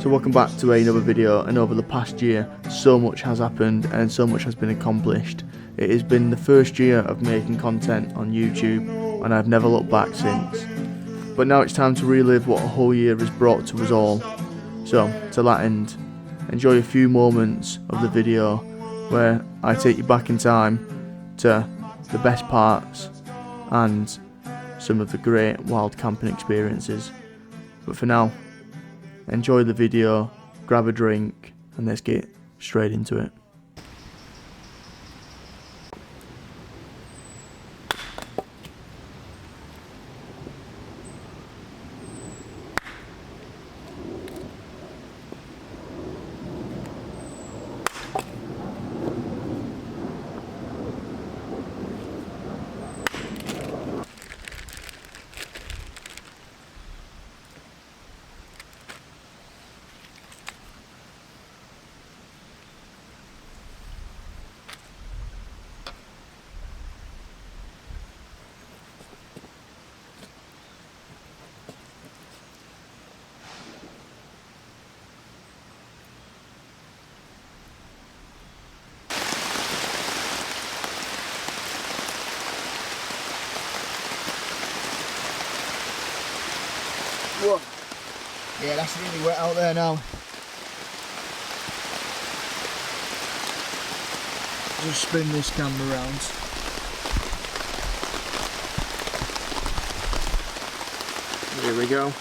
So welcome back to another video, and over the past year so much has happened and so much has been accomplished. It has been the first year of making content on YouTube and I've never looked back since. But now it's time to relive what a whole year has brought to us all. So to that end, enjoy a few moments of the video where I take you back in time to the best parts and some of the great wild camping experiences. But for now, enjoy the video, grab a drink, and let's get straight into it. Whoa. Yeah, that's really wet out there now. Just spin this camera around. There we go.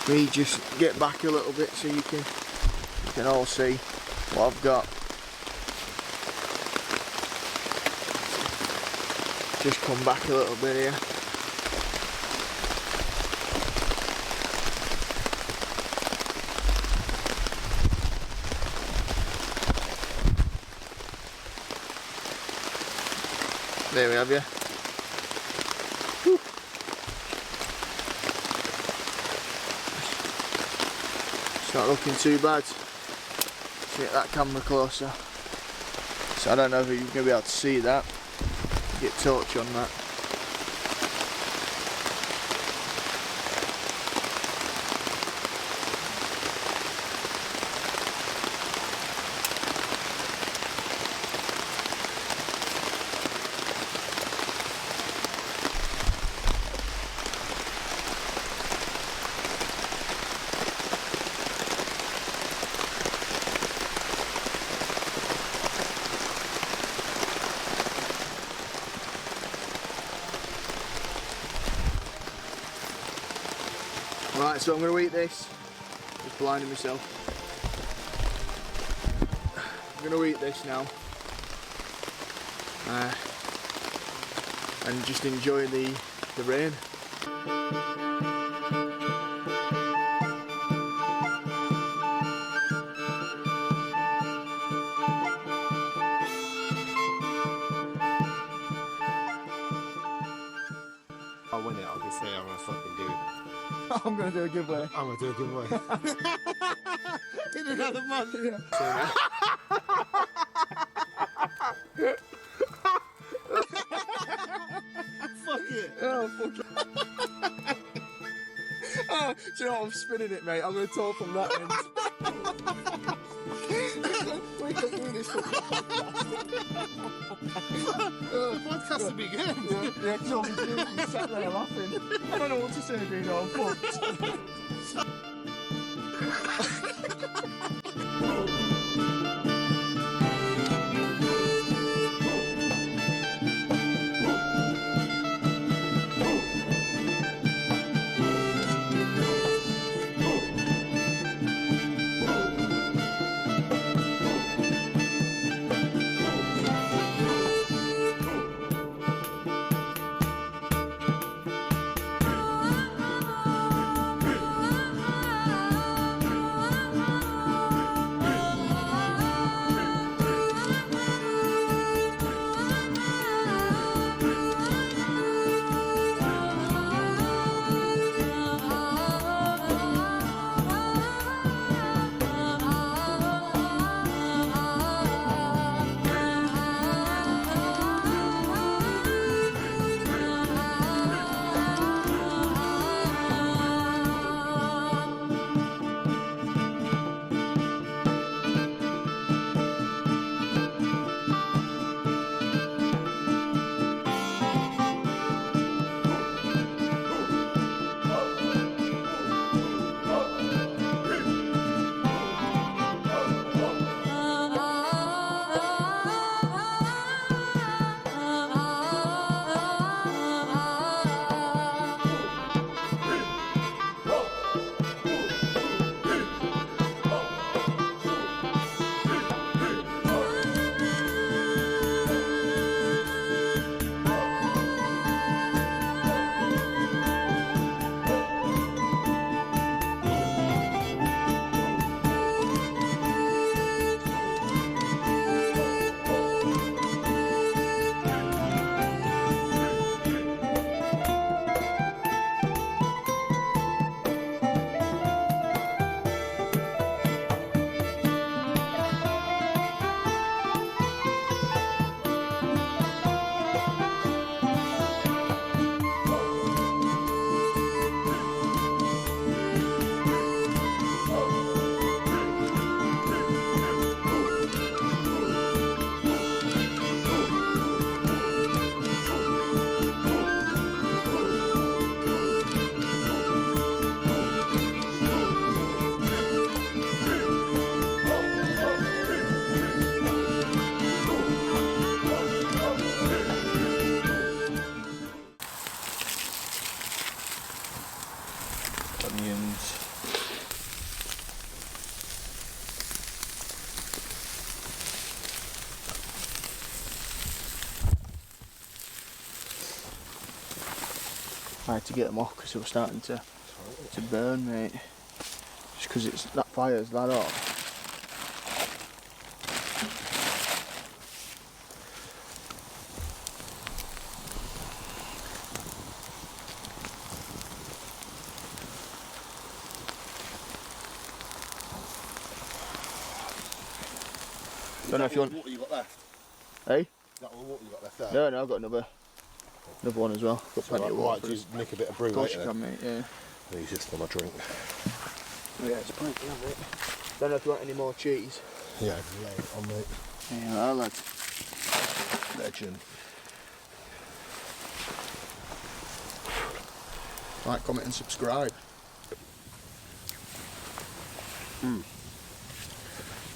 We just get back a little bit so you can all see what I've got. Just come back a little bit here. There we have you. Whew. It's not looking too bad. Let's get that camera closer. So I don't know if you're going to be able to see that. Get torch on that. Right, so I'm going to eat this. Just blinding myself. I'm going to eat this now. And just enjoy the rain. I'll win it, obviously. I'm gonna fucking do it. I'm going to do a giveaway. I'm gonna do a giveaway. In another month. Yeah. Fuck it. Oh, fuck it. Oh, do you know what? I'm spinning it, mate. I'm going to talk from that end. We can do this for The podcast to be good. Yeah, because all we do is sat there laughing. I don't know what to say, being all fucked. tried to get them off because they were starting to burn, mate. Just because it's that fire's that hot. Don't know if you want. What you got left? Hey? Is that all the water you got left there? No, I've got another one as well. Got plenty of water. Just nick a bit of brew. Of course you can, mate. Yeah. I use this for my drink. Yeah, it's plenty of it. Don't know if you want any more cheese. Yeah, lay it on, mate. Yeah, well, lads. Legend. Like, comment and subscribe.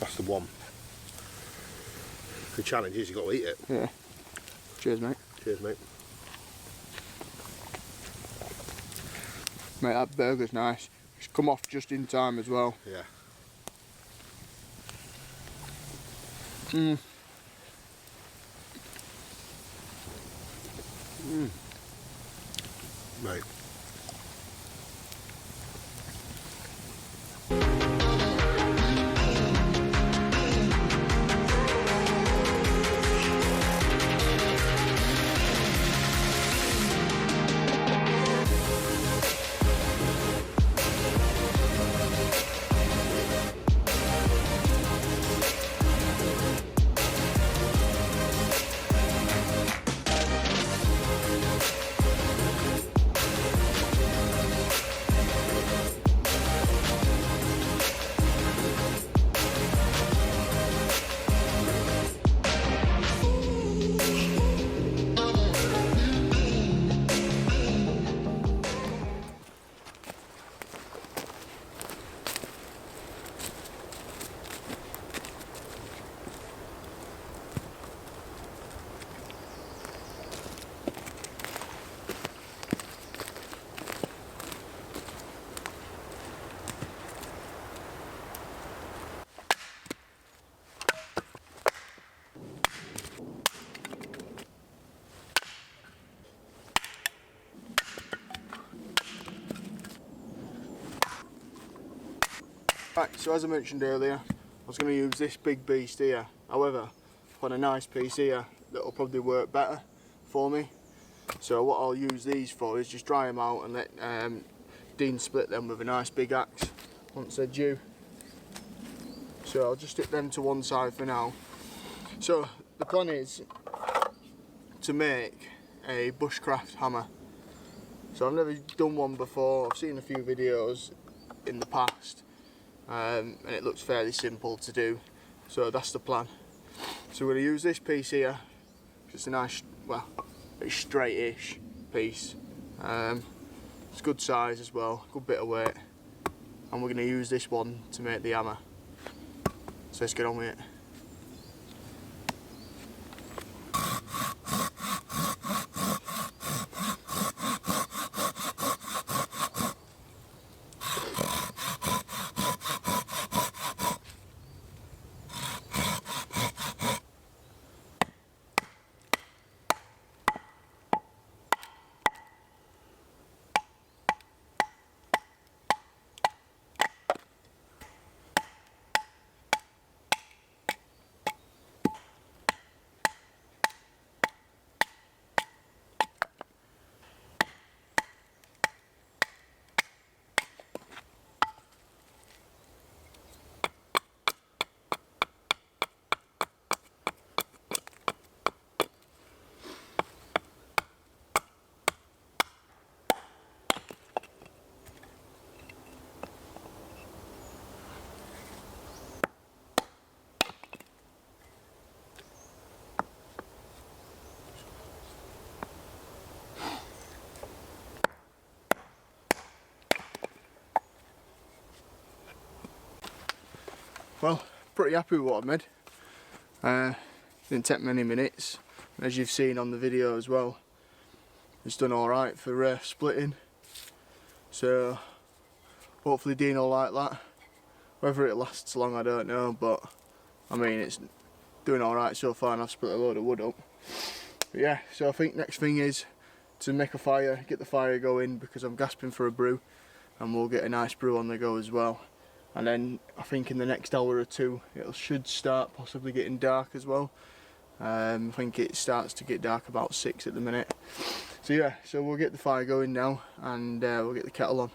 That's the one. The challenge is you got to eat it. Yeah. Cheers, mate. Cheers, mate. Mate, that burger's nice. It's come off just in time as well. Yeah. Mate. Right, so as I mentioned earlier, I was going to use this big beast here. However, I've got a nice piece here that will probably work better for me. So what I'll use these for is just dry them out and let Dean split them with a nice big axe once they're due. So I'll just stick them to one side for now. So the plan is to make a bushcraft hammer. So I've never done one before. I've seen a few videos in the past. And it looks fairly simple to do, so that's the plan. So we're going to use this piece here. It's a nice, well, it's straight-ish piece. It's good size as well, good bit of weight, and we're going to use this one to make the hammer. So let's get on with it. Well, pretty happy with what I made. Didn't take many minutes, as you've seen on the video as well. It's done alright for splitting, so hopefully Dean will like that. Whether it lasts long I don't know, but I mean it's doing alright so far, and I've split a load of wood up. But yeah, so I think next thing is to make a fire, get the fire going, because I'm gasping for a brew, and we'll get a nice brew on the go as well. And then I think in the next hour or two it should start possibly getting dark as well. I think it starts to get dark about 6 at the minute. So yeah, so we'll get the fire going now, and we'll get the kettle on.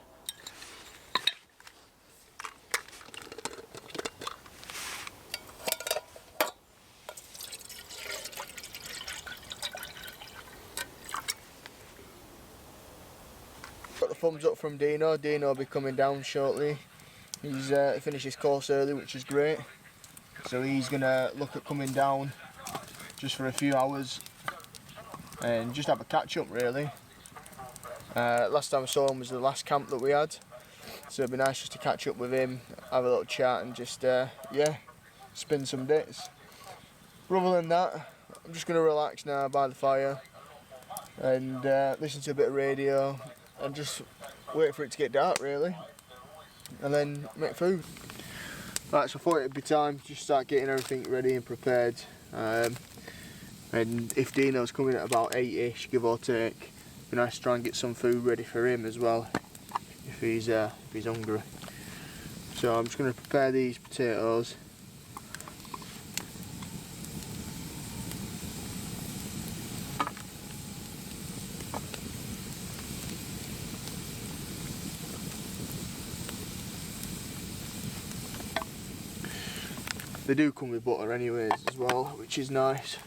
Got the thumbs up from Dino. Dino will be coming down shortly. He's finished his course early, which is great. So he's gonna look at coming down just for a few hours and just have a catch up really. Last time I saw him was the last camp that we had, so it'd be nice just to catch up with him, have a little chat, and just yeah, spin some bits. But other than that, I'm just gonna relax now by the fire and listen to a bit of radio and just wait for it to get dark really, and then make food. Right, so I thought it'd be time to just start getting everything ready and prepared. And if Dino's coming at about 8ish, give or take, it'd be nice to try and get some food ready for him as well, if he's hungry. So I'm just going to prepare these potatoes. They do come with butter anyways as well, which is nice.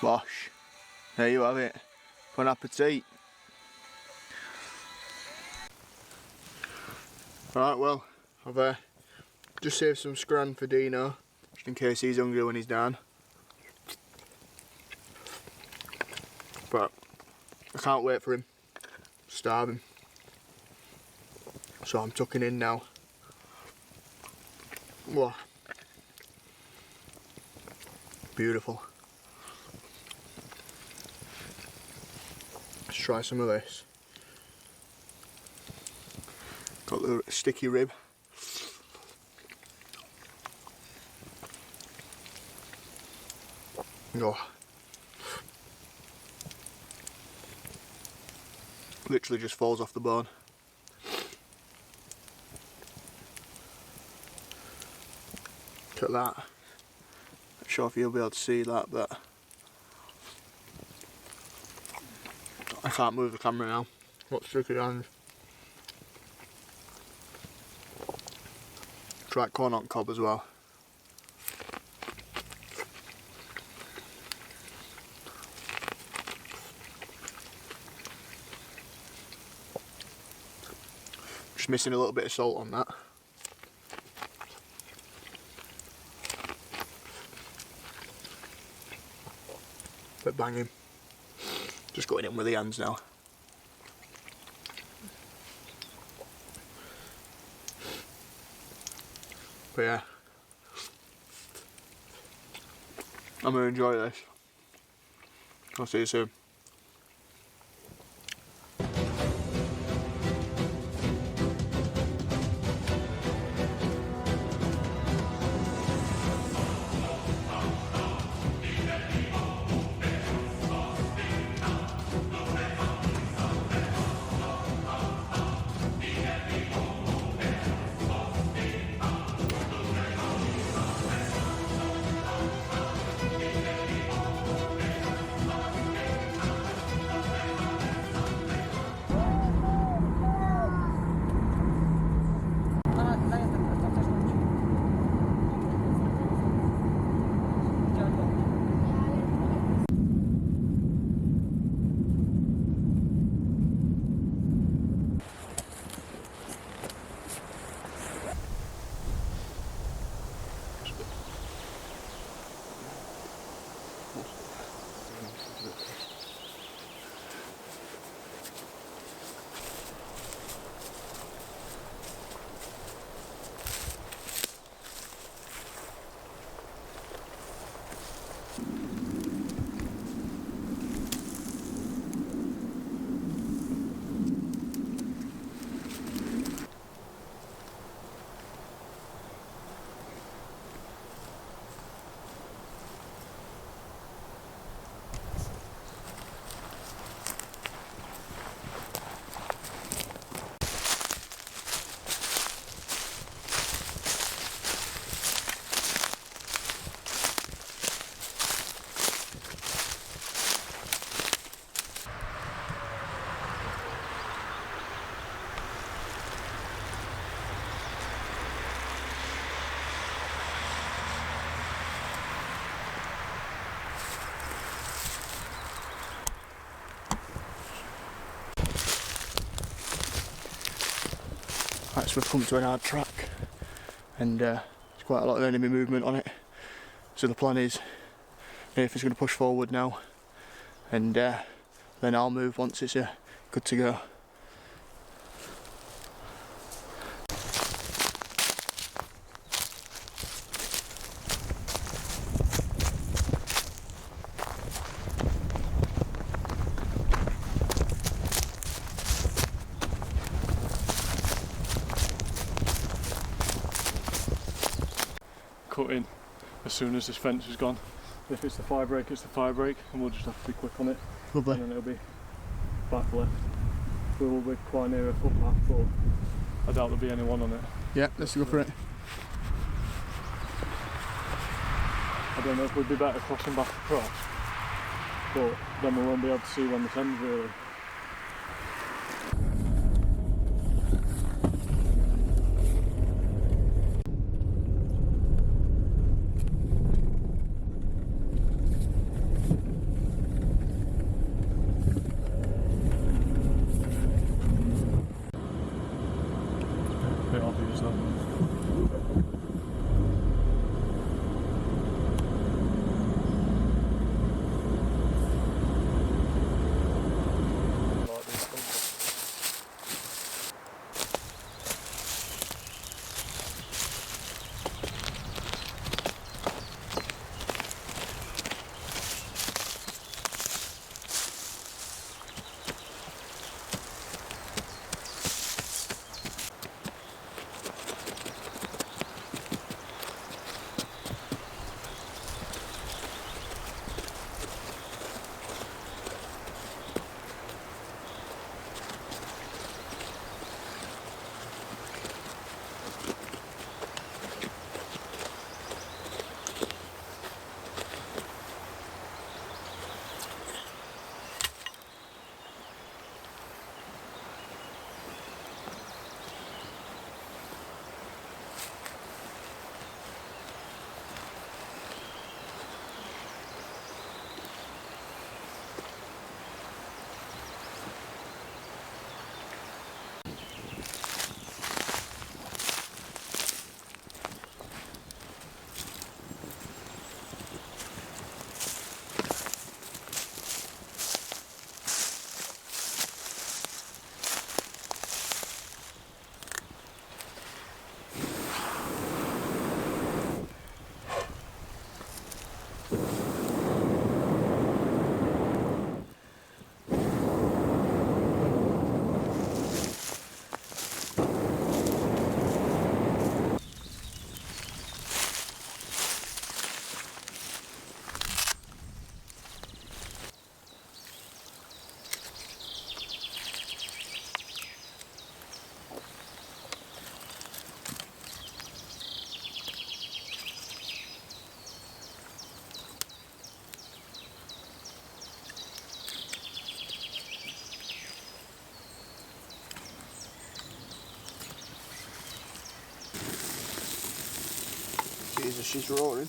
Bosh, there you have it. Bon appetit. Right, well, I've just saved some scran for Dino, just in case he's hungry when he's down. But I can't wait for him. Starving. So I'm tucking in now. Whoa. Beautiful. Let's try some of this. Got the sticky rib. Oh. Literally just falls off the bone. Look at that. Not sure if you'll be able to see that, but I can't move the camera now. What's tricky on? Try corn on cob as well. Just missing a little bit of salt on that. But banging. Just going in with the hands now. But yeah, I'm gonna enjoy this. I'll see you soon. Right, so we've come to an hard track and there's quite a lot of enemy movement on it. So the plan is Nathan's going to push forward now and then I'll move once it's good to go. Cut in as soon as this fence is gone. If it's the fire break, it's the fire break, and we'll just have to be quick on it. Lovely. And then it'll be back left. We will be quite near a footpath, but I doubt there'll be anyone on it. Yeah, let's go for it. I don't know if we'd be better crossing back across, but then we won't be able to see when this ends really. Bit obvious though. she's roaring.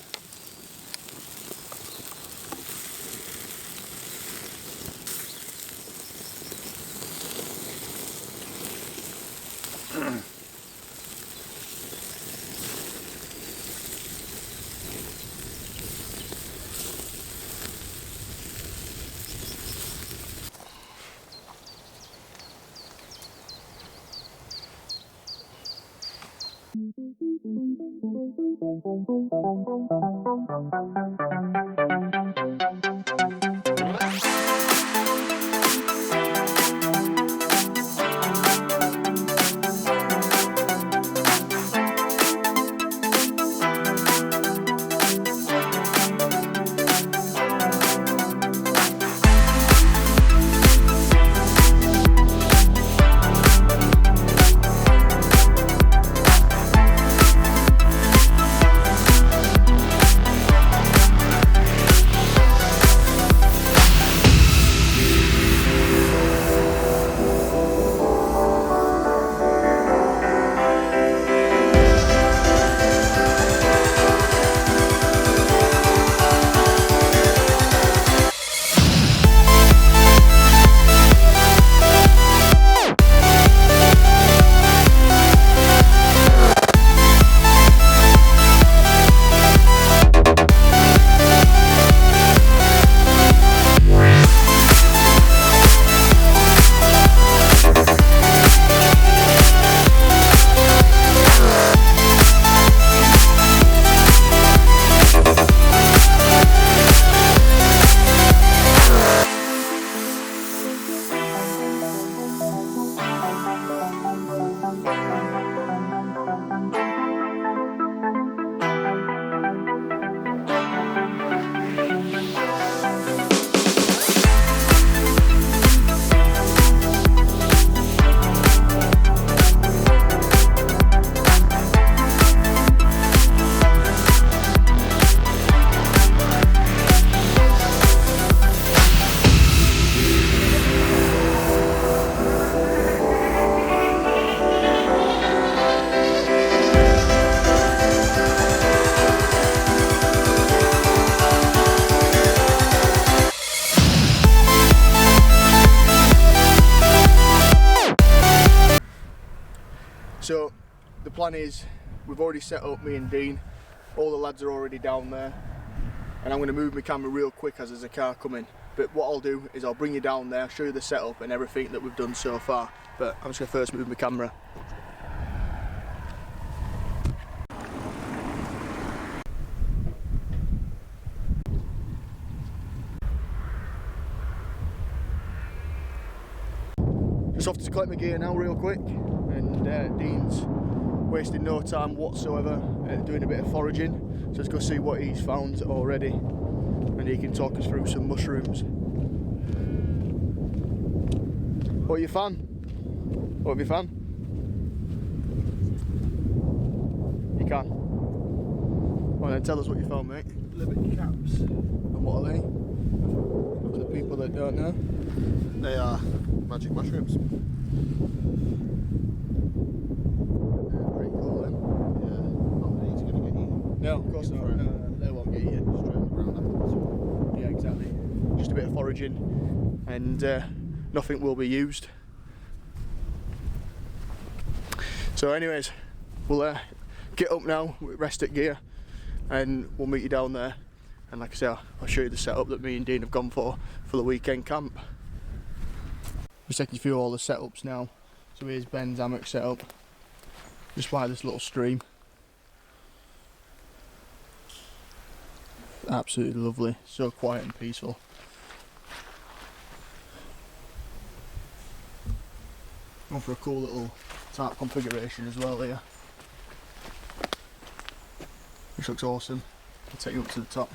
So the plan is, we've already set up, me and Dean, all the lads are already down there, and I'm going to move my camera real quick as there's a car coming. But what I'll do is I'll bring you down there, show you the setup and everything that we've done so far. But I'm just going to first move my camera. Just off to collect my gear now real quick, and Dean's wasting no time whatsoever doing a bit of foraging, so let's go see what he's found already and he can talk us through some mushrooms. What are you fan? What have you found? You can. Well then, tell us what you found, mate. Limit caps. And what are they? For the people that don't know. They are magic mushrooms. Pretty cool then. Yeah, not that he's going to get eaten. No, of course not. No, they won't get you. Straight on the ground afterwards. Yeah, exactly. Just a bit of foraging, and nothing will be used. So anyways, we'll get up now, rest at gear, and we'll meet you down there. And like I say, I'll show you the setup that me and Dean have gone for the weekend camp. Just taking you through all the setups now. So here's Ben's hammock setup, just by this little stream. Absolutely lovely, so quiet and peaceful. Going for a cool little tarp configuration as well here, which looks awesome. I'll take you up to the top.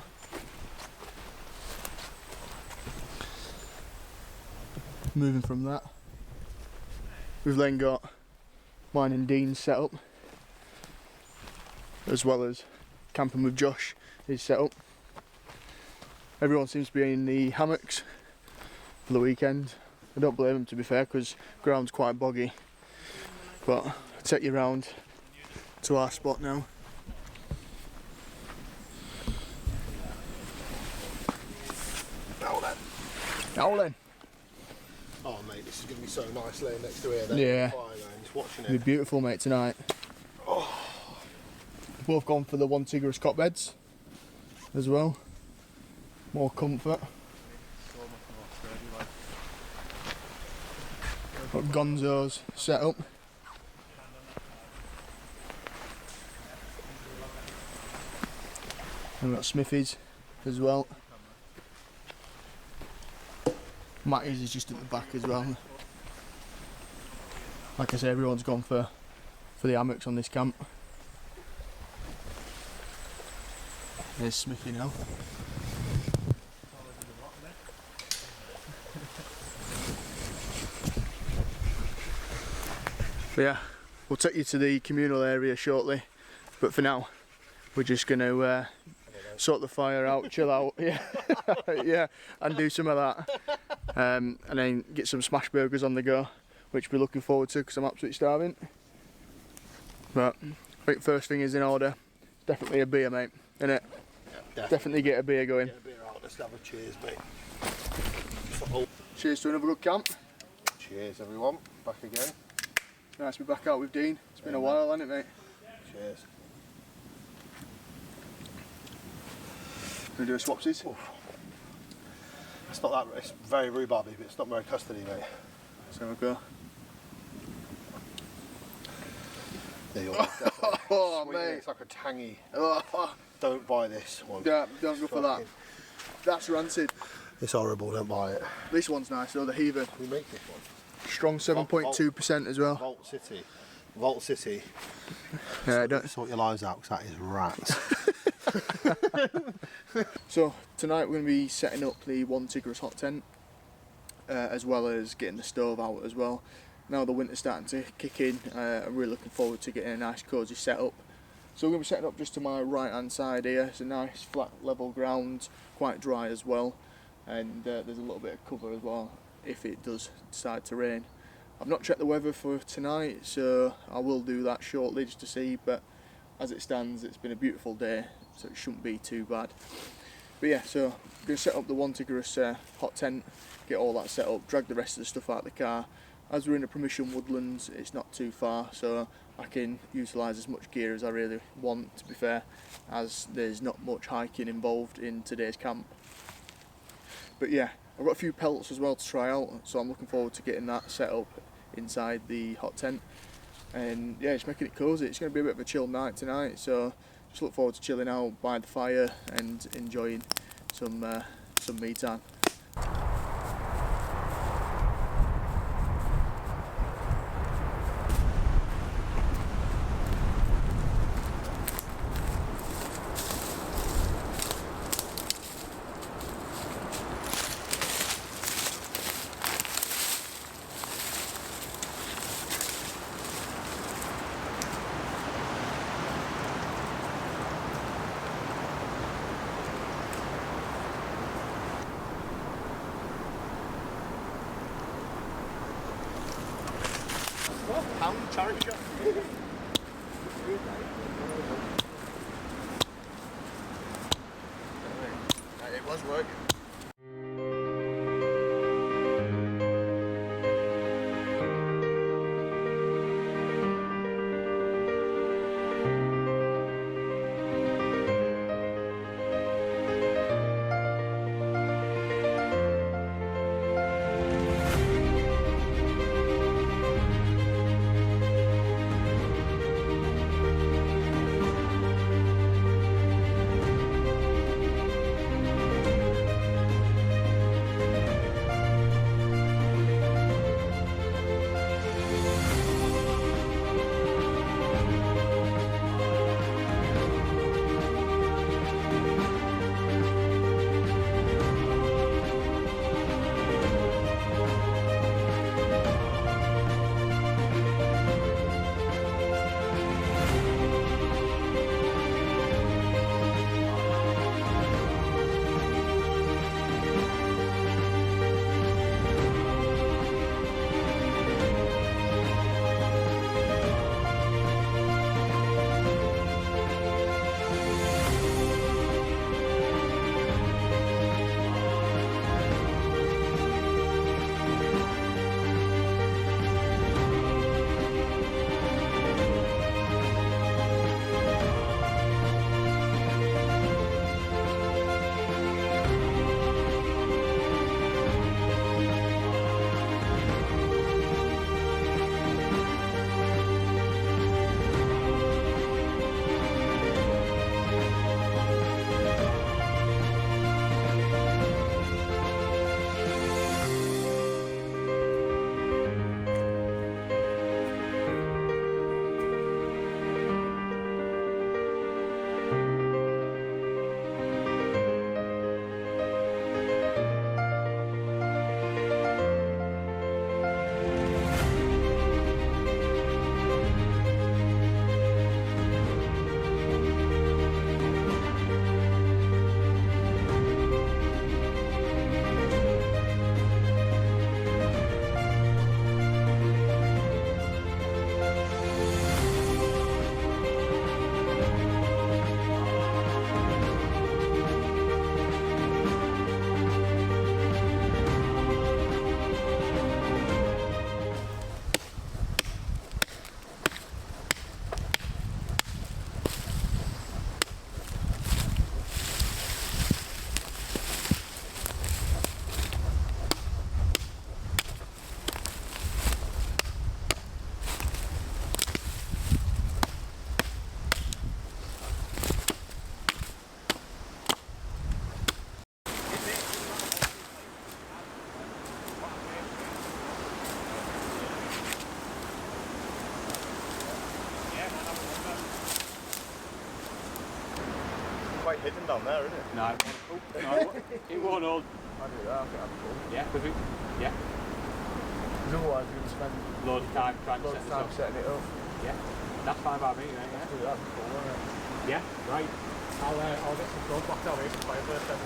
Moving from that, we've then got mine and Dean's setup, as well as camping with Josh, his setup. Everyone seems to be in the hammocks for the weekend. I don't blame them, to be fair, because ground's quite boggy. But I'll take you round to our spot now. Now then. Oh mate, this is going to be so nice laying next to here then. Yeah. Fire and just watching It'll be it. beautiful, mate, tonight. Oh. Both gone for the one Tigris cot beds as well. More comfort. Got Gonzo's set up. And we've got Smithy's as well. Matty's is just at the back as well. Like I say, everyone's gone for the hammocks on this camp. There's Smithy now. But yeah, we'll take you to the communal area shortly. But for now, we're just going to sort the fire out, chill out, yeah, yeah, and do some of that. And then get some smash burgers on the go, which we're looking forward to because I'm absolutely starving. But I think first thing is in order, definitely a beer, mate, innit? Yeah, Definitely get a beer going. Get a beer out, let's have a cheers, mate. Cheers to another good camp. Cheers everyone, back again. Nice to be back out with Dean. It's been a while, hasn't it, mate? Cheers. Gonna do a swapsies? It's not that, it's very rhubarby, but it's not very custardy, mate. So we'll go. There you are. Oh, Sweet, mate. it's like a tangy. Oh, Don't buy this one. don't go for that. That's rancid. It's horrible, don't buy it. This one's nice though, the Heathen. We make this one. Strong 7.2% as well. Vault City. Vault City. Yeah, don't. Sort your lives out, because that is rats. So tonight we're going to be setting up the one Tigris hot tent, as well as getting the stove out as well. Now the winter's starting to kick in, I'm really looking forward to getting a nice cosy setup. So we're going to be setting up just to my right hand side here. It's a nice flat level ground, quite dry as well, and there's a little bit of cover as well if it does decide to rain. I've not checked the weather for tonight, so I will do that shortly just to see, but as it stands it's been a beautiful day, so it shouldn't be too bad. But yeah, so I'm going to set up the one Tigris hot tent, get all that set up, drag the rest of the stuff out of the car. As we're in a permission woodlands, it's not too far, so I can utilise as much gear as I really want, to be fair, as there's not much hiking involved in today's camp. But yeah, I've got a few pelts as well to try out, so I'm looking forward to getting that set up inside the hot tent. And yeah, just making it cosy. It's going to be a bit of a chill night tonight, so just look forward to chilling out by the fire and enjoying some me time. Pound charity shop. It was working. down there, isn't it? No, it won't hold. I do that, I think that'd be cool. Yeah, perfect. Yeah. Because otherwise we're going to spend Loads of time trying to loads set of this time up. setting it up. Yeah. That's fine by me, mate. Let's do that, that'd be cool, wouldn't it? Yeah, right. I'll get some gold back down here for fireplace then.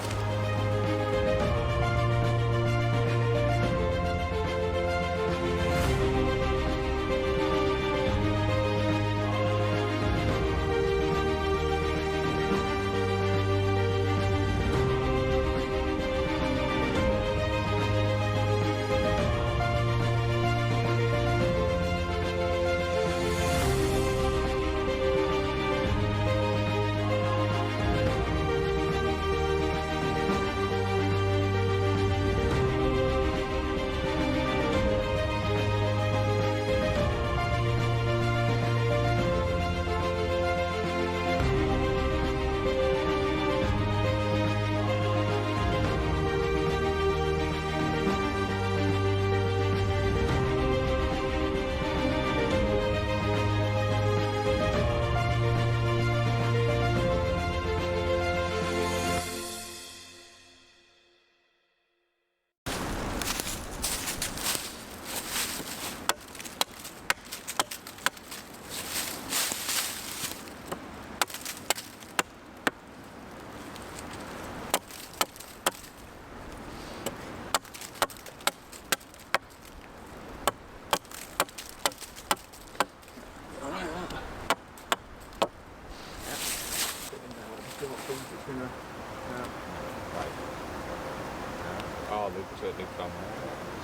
Oh, they've gone there.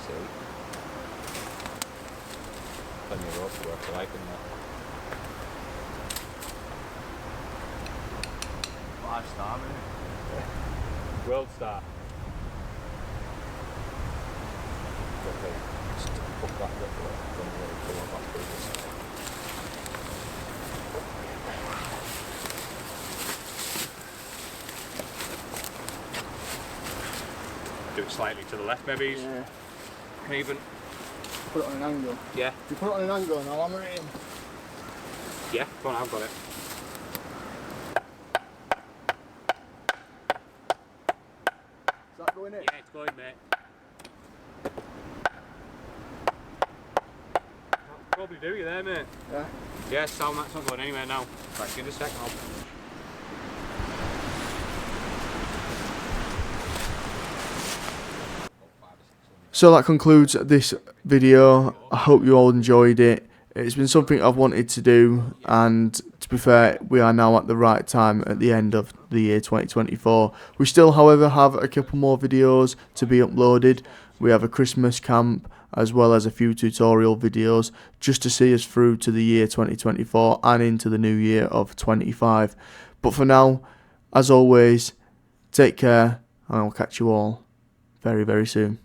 See. Plenty of rope to work alike in that. 5-star, innit? World star. Okay, just hook that bit for it. Don't let it pull on back through this. Do it slightly to the left, maybe. Yeah. Even. Put it on an angle. Yeah. If you put it on an angle and I'll hammer it in. Yeah. Go on, I've got it. Is that going in? Yeah, it's going, mate. That'll probably do you there, mate. Yeah. Yeah, sound that's not going anywhere now. Right, give it a second. So that concludes this video. I hope you all enjoyed it. It's been something I've wanted to do, and to be fair, we are now at the right time at the end of the year 2024. We still, however, have a couple more videos to be uploaded. We have a Christmas camp as well as a few tutorial videos just to see us through to the year 2024 and into the new year of 25. But for now, as always, take care, and I'll catch you all very, very soon.